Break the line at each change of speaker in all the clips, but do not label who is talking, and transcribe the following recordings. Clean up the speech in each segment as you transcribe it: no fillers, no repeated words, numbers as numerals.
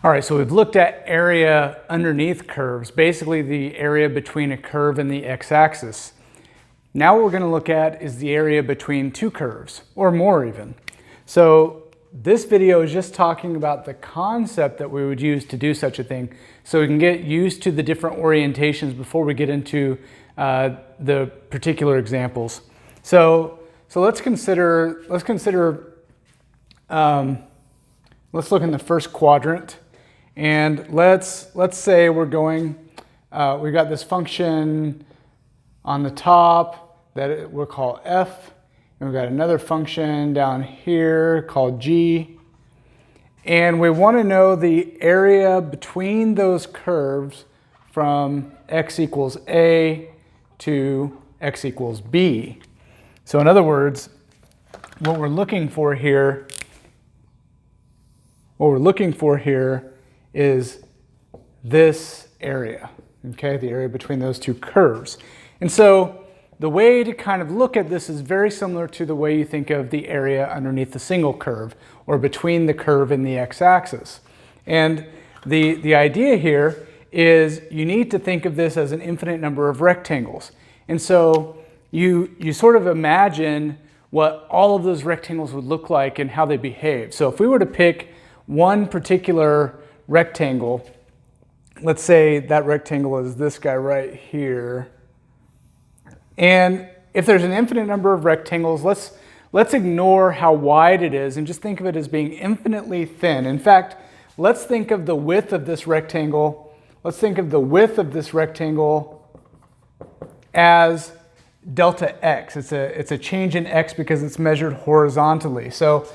All right, so we've looked at area underneath curves, basically the area between a curve and the x-axis. Now what we're going to look at is the area between two curves, or more even. So this video is just talking about the concept that we would use to do such a thing, so we can get used to the different orientations before we get into the particular examples. So let's look in the first quadrant. And let's say we're going, we've got this function on the top that we'll call f, and we've got another function down here called g. And we want to know the area between those curves from x equals a to x equals b. So in other words, what we're looking for here is this area, okay, the area between those two curves. And so the way to kind of look at this is very similar to the way you think of the area underneath the single curve, or between the curve and the x-axis. And the idea here is you need to think of this as an infinite number of rectangles. And so you sort of imagine what all of those rectangles would look like and how they behave. So if we were to pick one particular rectangle, let's say that rectangle is this guy right here. And if there's an infinite number of rectangles, let's ignore how wide it is and just think of it as being infinitely thin. In fact, let's think of the width of this rectangle. Let's think of the width of this rectangle as delta x. It's a change in x because it's measured horizontally. So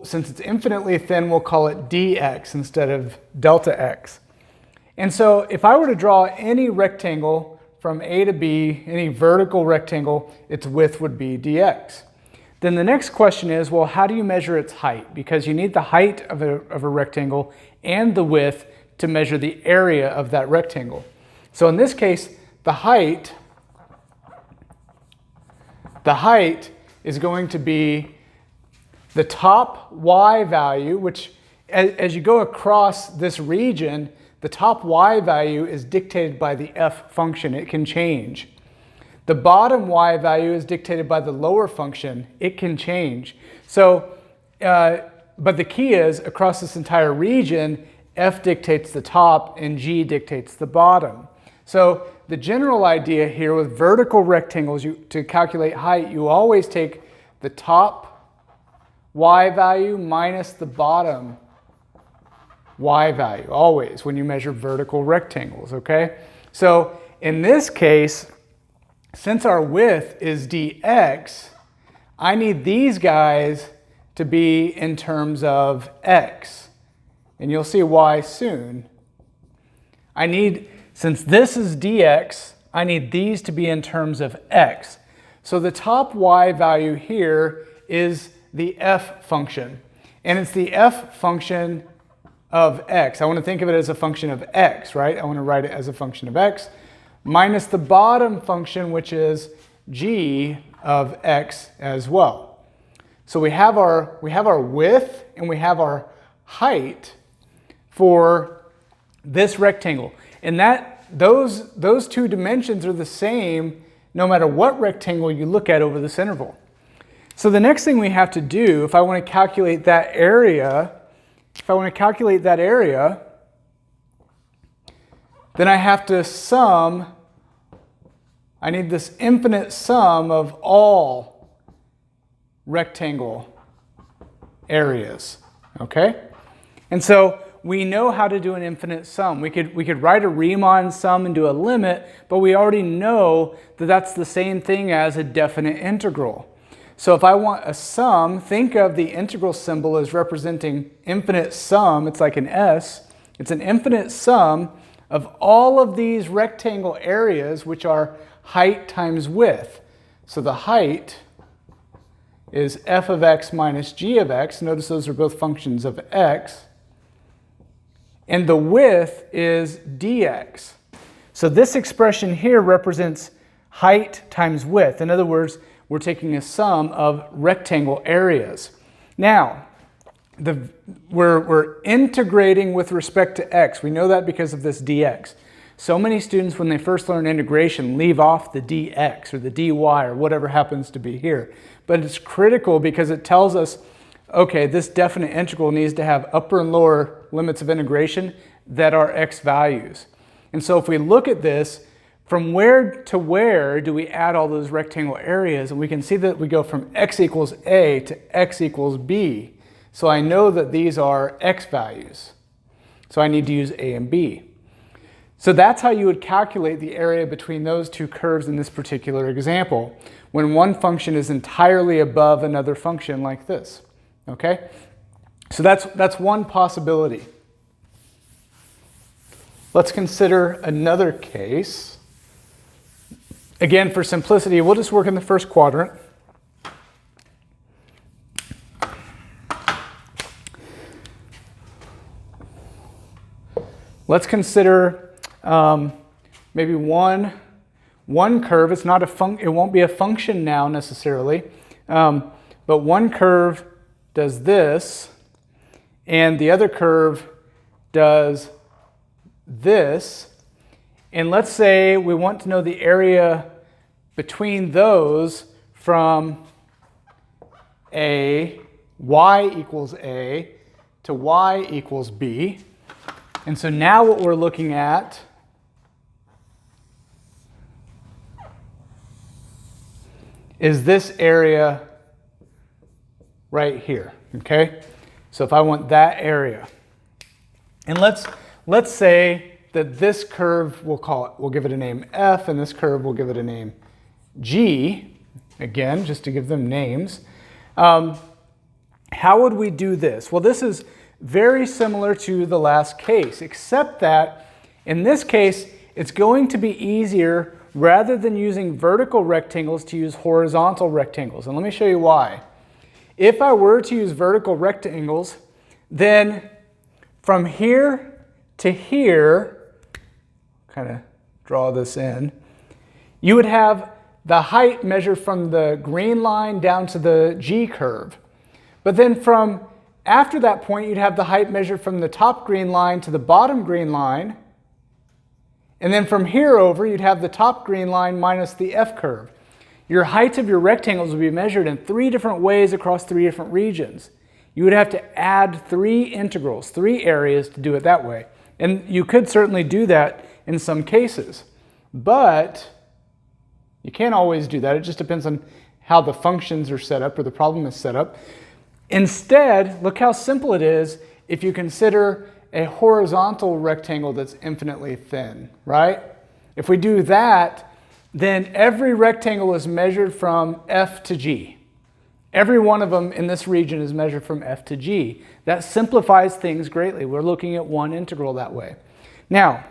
since it's infinitely thin, we'll call it dx instead of delta x. And so if I were to draw any rectangle from A to B, any vertical rectangle, its width would be dx. Then the next question is, well, how do you measure its height? Because you need the height of a rectangle and the width to measure the area of that rectangle. So in this case, the height is going to be the top y value, which as you go across this region, the top y value is dictated by the f function. It can change. The bottom y value is dictated by the lower function. It can change. So, but the key is, across this entire region, f dictates the top and g dictates the bottom. So the general idea here with vertical rectangles, to calculate height, you always take the top y value minus the bottom y value, always, when you measure vertical rectangles, okay? So in this case, since our width is dx, I need these guys to be in terms of x. And you'll see why soon. Since this is dx, I need these to be in terms of x. So the top y value here is the f function. And it's the f function of x. I want to think of it as a function of x, right? I want to write it as a function of x, minus the bottom function, which is g of x as well. So we have our width and we have our height for this rectangle. And those two dimensions are the same no matter what rectangle you look at over this interval. So the next thing we have to do, if I want to calculate that area, then I have to sum. I need this infinite sum of all rectangle areas, okay? And so we know how to do an infinite sum. We could write a Riemann sum and do a limit, but we already know that that's the same thing as a definite integral. So if I want a sum, think of the integral symbol as representing infinite sum. It's like an S. It's an infinite sum of all of these rectangle areas, which are height times width. So the height is f of x minus g of x. Notice those are both functions of x. And the width is dx. So this expression here represents height times width. In other words, we're taking a sum of rectangle areas. Now, we're integrating with respect to x. We know that because of this dx. So many students, when they first learn integration, leave off the dx or the dy or whatever happens to be here. But it's critical because it tells us, okay, this definite integral needs to have upper and lower limits of integration that are x values. And so if we look at this, from where to where do we add all those rectangle areas? And we can see that we go from x equals a to x equals b. So I know that these are x values. So I need to use a and b. So that's how you would calculate the area between those two curves in this particular example, when one function is entirely above another function like this. Okay? So that's one possibility. Let's consider another case. Again, for simplicity, we'll just work in the first quadrant. Let's consider maybe one curve. It's not it won't be a function now necessarily, but one curve does this, and the other curve does this. And let's say we want to know the area between those from y equals a to y equals b. And so now what we're looking at is this area right here, okay? So if I want that area, and let's say that this curve, we'll give it a name f, and this curve, we'll give it a name g, again, just to give them names. How would we do this? Well, this is very similar to the last case, except that in this case, it's going to be easier, rather than using vertical rectangles, to use horizontal rectangles. And let me show you why. If I were to use vertical rectangles, then from here to here, kind of draw this in, you would have the height measured from the green line down to the G curve. But then from after that point, you'd have the height measured from the top green line to the bottom green line. And then from here over, you'd have the top green line minus the F curve. Your heights of your rectangles would be measured in 3 different ways across 3 different regions. You would have to add 3 integrals, 3 areas to do it that way. And you could certainly do that in some cases. But you can't always do that. It just depends on how the functions are set up or the problem is set up. Instead, look how simple it is if you consider a horizontal rectangle that's infinitely thin, right? If we do that, then every rectangle is measured from F to G. Every one of them in this region is measured from F to G. That simplifies things greatly. We're looking at one integral that way. Now,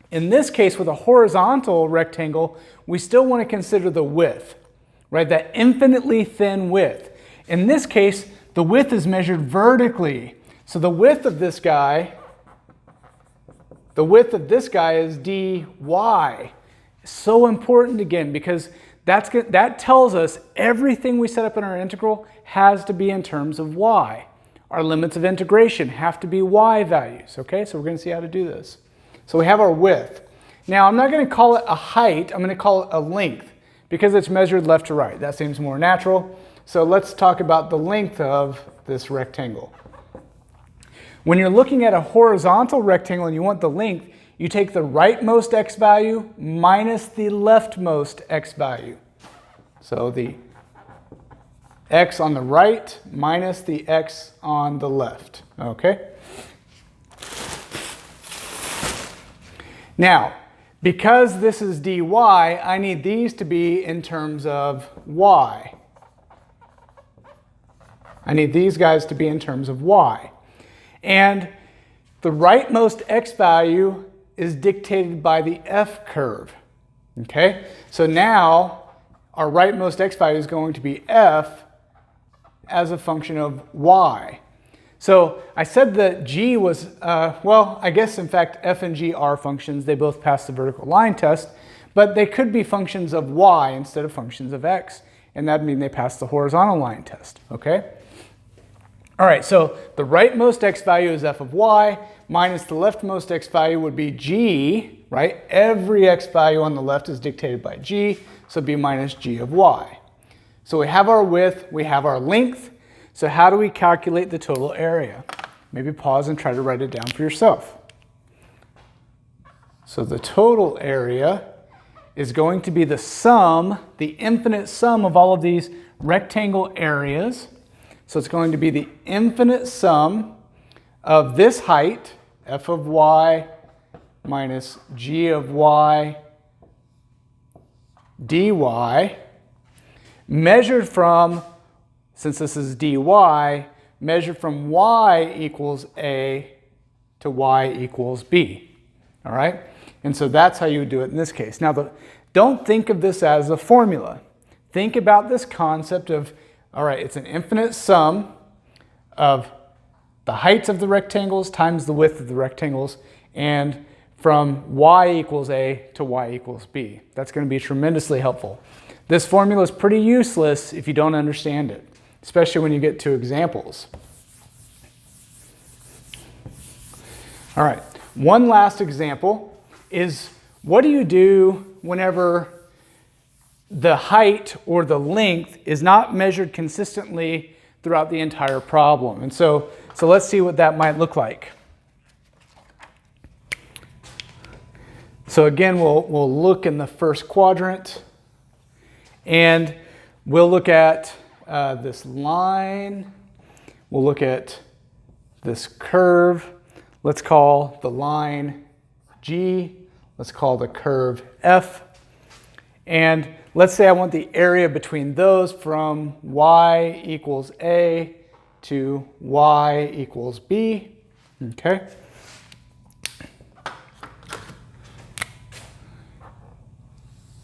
in this case, with a horizontal rectangle, we still want to consider the width, right? That infinitely thin width. In this case, the width is measured vertically. So the width of this guy is dy. So important again, because that tells us everything we set up in our integral has to be in terms of y. Our limits of integration have to be y values, okay? So we're going to see how to do this. So we have our width. Now, I'm not going to call it a height, I'm going to call it a length, because it's measured left to right. That seems more natural. So let's talk about the length of this rectangle. When you're looking at a horizontal rectangle and you want the length, you take the rightmost x value minus the leftmost x value. So the x on the right minus the x on the left, okay? Now, because this is dy, I need these to be in terms of y. I need these guys to be in terms of y. And the rightmost x value is dictated by the F curve, okay? So now our rightmost x value is going to be F as a function of y. So I said that G was, well, I guess in fact F and G are functions. They both pass the vertical line test, but they could be functions of y instead of functions of x, and that'd mean they pass the horizontal line test, okay? All right, so the rightmost x value is f of y, minus the leftmost x value would be g, right? Every x value on the left is dictated by g, so it'd be minus g of y. So we have our width, we have our length, so how do we calculate the total area? Maybe pause and try to write it down for yourself. So the total area is going to be the sum, the infinite sum of all of these rectangle areas. So it's going to be the infinite sum of this height, f of y minus g of y dy, measured from, since this is dy, measured from y equals a to y equals b. All right? And so that's how you would do it in this case. Now, don't think of this as a formula. Think about this concept of, all right, it's an infinite sum of the heights of the rectangles times the width of the rectangles, and from y equals a to y equals b. That's going to be tremendously helpful. This formula is pretty useless if you don't understand it, especially when you get to examples. All right, one last example is, what do you do whenever the height or the length is not measured consistently throughout the entire problem? And so let's see what that might look like. So again, we'll look in the first quadrant, and we'll look at this line. We'll look at this curve. Let's call the line G. Let's call the curve F. And let's say I want the area between those from y equals a to y equals b. Okay.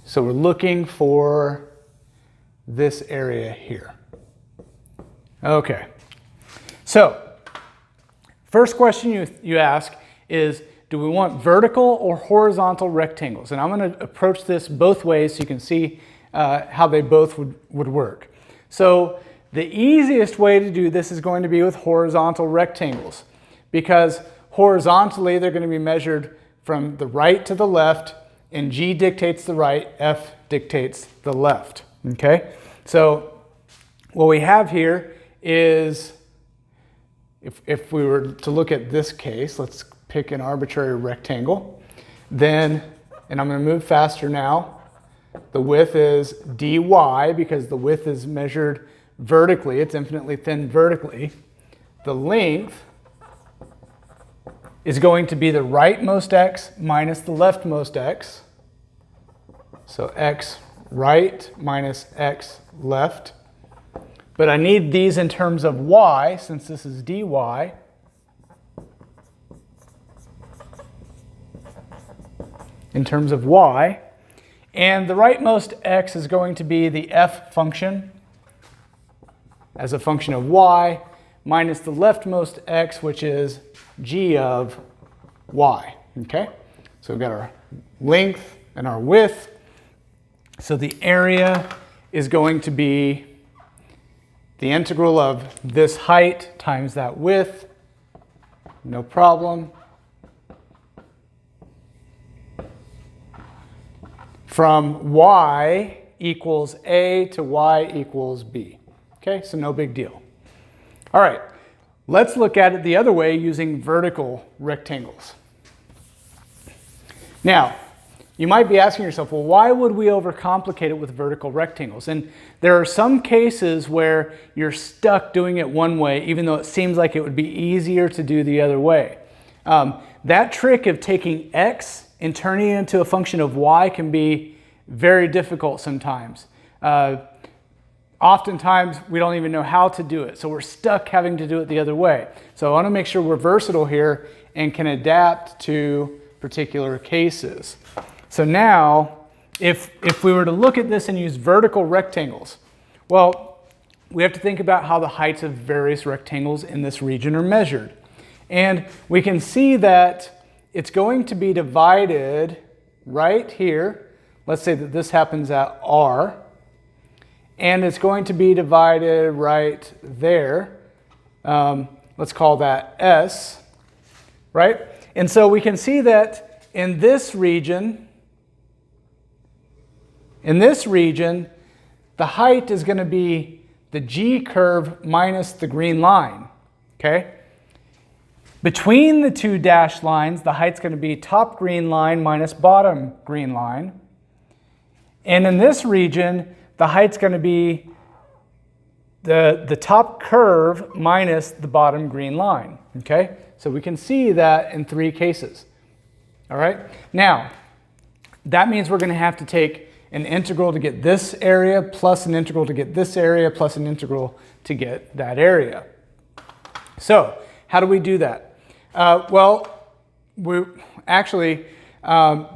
So we're looking for this area here. Okay. So first question you ask is, do we want vertical or horizontal rectangles? And I'm going to approach this both ways so you can see how they both would work. So the easiest way to do this is going to be with horizontal rectangles, because horizontally they're going to be measured from the right to the left, and G dictates the right, F dictates the left. Okay? So what we have here is, if we were to look at this case, let's pick an arbitrary rectangle, then, and I'm going to move faster now, the width is dy, because the width is measured vertically, it's infinitely thin vertically. The length is going to be the rightmost x minus the leftmost x. So x right minus x left. But I need these in terms of y, since this is dy. In terms of y. And the rightmost x is going to be the f function as a function of y, minus the leftmost x, which is g of y. Okay? So we've got our length and our width. So the area is going to be the integral of this height times that width. No problem. From y equals a to y equals b. Okay, so no big deal. All right, let's look at it the other way using vertical rectangles. Now, you might be asking yourself, well, why would we overcomplicate it with vertical rectangles? And there are some cases where you're stuck doing it one way, even though it seems like it would be easier to do the other way. That trick of taking x and turning it into a function of y can be very difficult sometimes. Oftentimes, we don't even know how to do it, so we're stuck having to do it the other way. So I want to make sure we're versatile here and can adapt to particular cases. So now, if we were to look at this and use vertical rectangles, well, we have to think about how the heights of various rectangles in this region are measured. And we can see that it's going to be divided right here. Let's say that this happens at R. And it's going to be divided right there let's call that S, right? And so we can see that in this region, the height is going to be the G curve minus the green line, okay? Between the two dashed lines, the height's going to be top green line minus bottom green line. And in this region, the height's going to be the top curve minus the bottom green line, okay? So we can see that in 3 cases, all right? Now, that means we're going to have to take an integral to get this area, plus an integral to get this area, plus an integral to get that area. So, how do we do that? Well, we actually,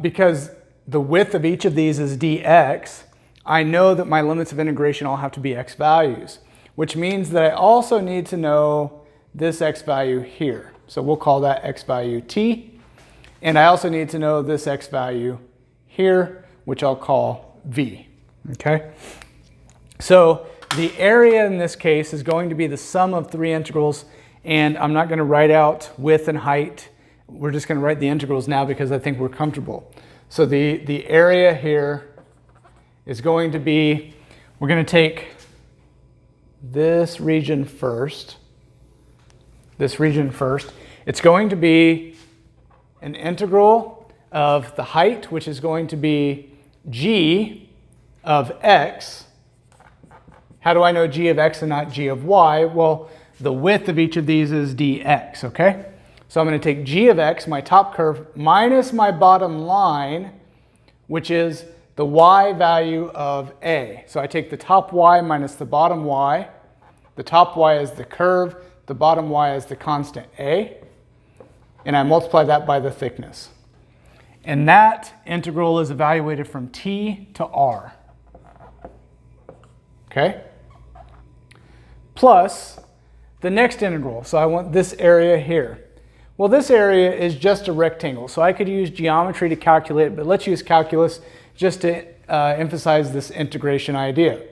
because the width of each of these is dx, I know that my limits of integration all have to be x values, which means that I also need to know this x value here. So we'll call that x value t. And I also need to know this x value here, which I'll call v, okay? So the area in this case is going to be the sum of 3 integrals, and I'm not going to write out width and height. We're just going to write the integrals now because I think we're comfortable. So the area here is going to be, we're going to take this region first. It's going to be an integral of the height, which is going to be g of x. How do I know g of x and not g of y? Well, the width of each of these is dx, okay? So I'm going to take g of x, my top curve, minus my bottom line, which is the y value of a. So I take the top y minus the bottom y. The top y is the curve, the bottom y is the constant a, and I multiply that by the thickness. And that integral is evaluated from t to r, okay? Plus the next integral, so I want this area here. Well, this area is just a rectangle, so I could use geometry to calculate it, but let's use calculus just to emphasize this integration idea.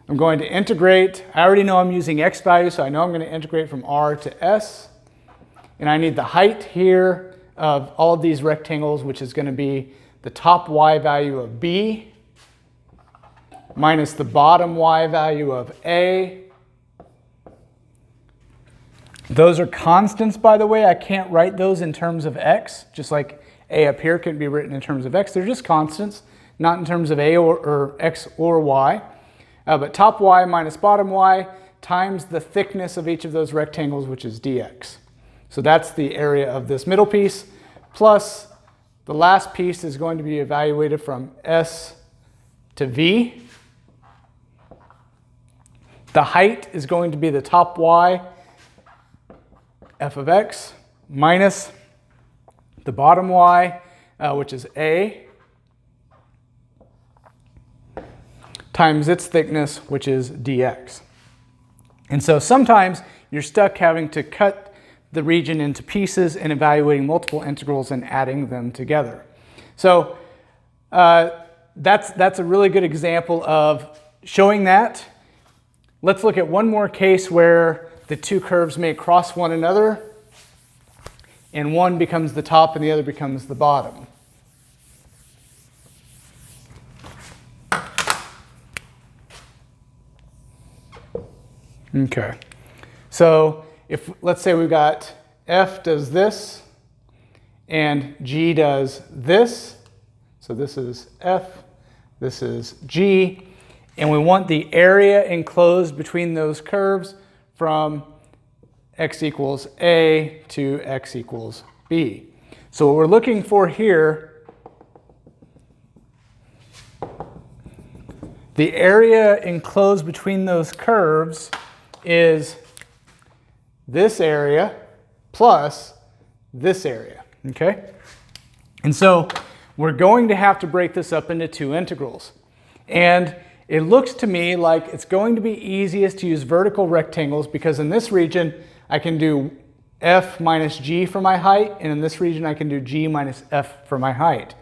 I'm going to integrate, I already know I'm using x value, so I know I'm going to integrate from r to s, and I need the height here of all of these rectangles, which is going to be the top y value of b minus the bottom y value of a. Those are constants, by the way. I can't write those in terms of x, just like a up here can be written in terms of x. They're just constants, not in terms of a or x or y. But top y minus bottom y times the thickness of each of those rectangles, which is dx. So that's the area of this middle piece, plus the last piece is going to be evaluated from S to V. The height is going to be the top y, f of x, minus the bottom y, which is a, times its thickness, which is dx. And so sometimes you're stuck having to cut the region into pieces and evaluating multiple integrals and adding them together. So that's a really good example of showing that. Let's look at one more case where the two curves may cross one another and one becomes the top and the other becomes the bottom. Okay, so if let's say we've got f does this and g does this, so this is f, this is g, and we want the area enclosed between those curves from x equals a to x equals b. So what we're looking for here, the area enclosed between those curves is this area plus this area, okay? And so we're going to have to break this up into two integrals. And it looks to me like it's going to be easiest to use vertical rectangles because in this region I can do f minus g for my height, and in this region I can do g minus f for my height.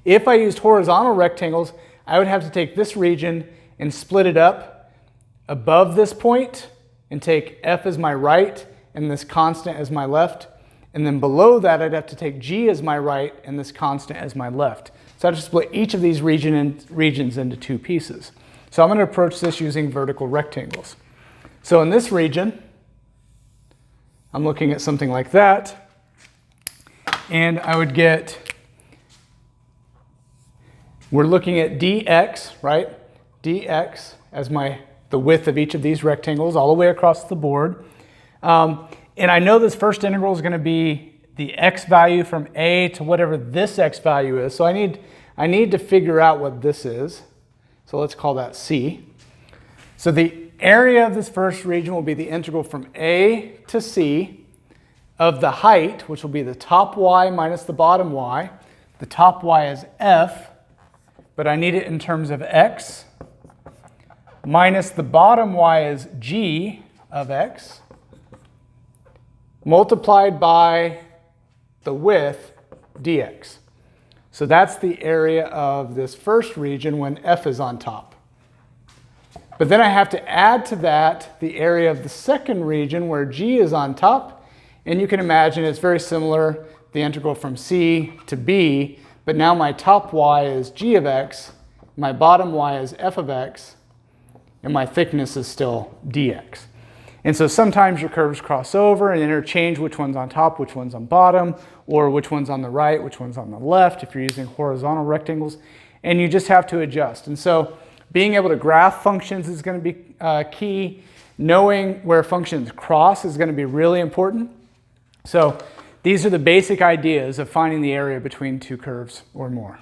If I used horizontal rectangles, I would have to take this region and split it up above this point and take f as my right and this constant as my left. And then below that, I'd have to take g as my right and this constant as my left. So I have to split each of these regions into two pieces. So I'm going to approach this using vertical rectangles. So in this region, I'm looking at something like that. And I would get, we're looking at dx, right? dx as the width of each of these rectangles all the way across the board. And I know this first integral is going to be the x value from a to whatever this x value is. So I need to figure out what this is. So let's call that c. So the area of this first region will be the integral from a to c of the height, which will be the top y minus the bottom y. The top y is f, but I need it in terms of x, minus the bottom y is g of x, multiplied by the width, dx. So that's the area of this first region when f is on top. But then I have to add to that the area of the second region where g is on top. And you can imagine it's very similar, the integral from c to b, but now my top y is g of x, my bottom y is f of x, and my thickness is still dx. And so sometimes your curves cross over and interchange which one's on top, which one's on bottom, or which one's on the right, which one's on the left if you're using horizontal rectangles, and you just have to adjust. And so being able to graph functions is going to be key. Knowing where functions cross is going to be really important. So these are the basic ideas of finding the area between two curves or more.